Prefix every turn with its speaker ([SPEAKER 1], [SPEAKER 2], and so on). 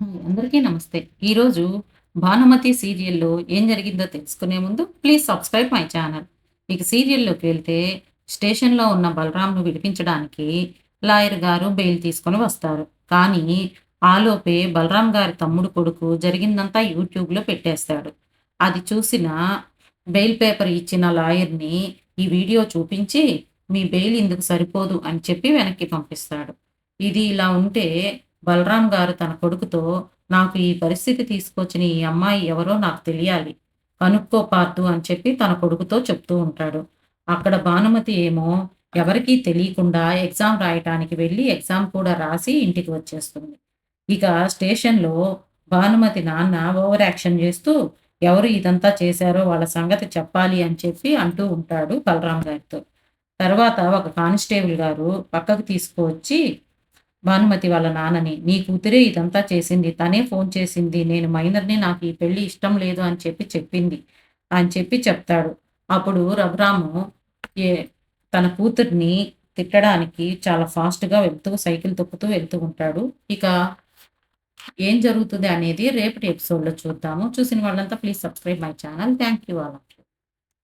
[SPEAKER 1] అందరికీ నమస్తే. ఈరోజు 'భానుమతి' సీరియల్‌లో ఏం జరిగిందో తెలుసుకునే ముందు ప్లీజ్ సబ్స్క్రైబ్ మై ఛానల్. ఇక సీరియల్‌లోకి వెళ్తే స్టేషన్‌లో ఉన్న బలరాంను విడిపించడానికి లాయర్ గారు బెయిల్ తీసుకొని వస్తారు. కానీ ఆలోపే బలరాం గారి తమ్ముడు కొడుకు జరిగిందంతా యూట్యూబ్‌లో పెట్టేస్తాడు. అది చూసిన బెయిల్ పేపర్ ఇచ్చిన లాయర్‌ని ఈ వీడియో చూపించి మీ బెయిల్ ఇందుకు సరిపోదు అని చెప్పి వెనక్కి పంపిస్తాడు. ఇది ఇలా ఉంటే బలరాం గారు తన కొడుకుతో, "నాకు ఈ పరిస్థితి తీసుకొచ్చిన ఈ అమ్మాయి ఎవరో నాకు తెలియాలి. కనుక్కో పార్దు" అని చెప్పి తన కొడుకుతో చెప్తూ ఉంటాడు. అక్కడ భానుమతి ఏమో ఎవరికీ తెలియకుండా ఎగ్జామ్ రాయటానికి వెళ్ళి ఎగ్జామ్ కూడా రాసి ఇంటికి వచ్చేస్తుంది. ఇక స్టేషన్‌లో భానుమతి నాన్న ఓవర్ యాక్షన్ చేస్తూ, ఎవరు ఇదంతా చేశారో వాళ్ళ సంగతి చెప్పాలి అని చెప్పి అంటూ ఉంటాడు బలరాం గారితో. తర్వాత ఒక కానిస్టేబుల్ గారు పక్కకు తీసుకువచ్చి భానుమతి వాళ్ళ నాన్నని, "నీ కూతురే ఇదంతా చేసింది. తనే ఫోను చేసింది. నేను మైనర్‌ని. నాకు ఈ పెళ్లి ఇష్టం లేదు అని చెప్పి చెప్పింది" అని చెప్పి చెప్తాడు. అప్పుడు రఘురాము ఏ తన కూతుర్ని తిట్టడానికి చాలా ఫాస్ట్‌గా వెళ్తూ సైకిల్ తొక్కుతూ వెళ్తూ ఉంటాడు. ఇక ఏం జరుగుతుంది అనేది రేపటి ఎపిసోడ్‌లో చూద్దాము. చూసిన వాళ్ళంతా please subscribe my channel. Thank you all.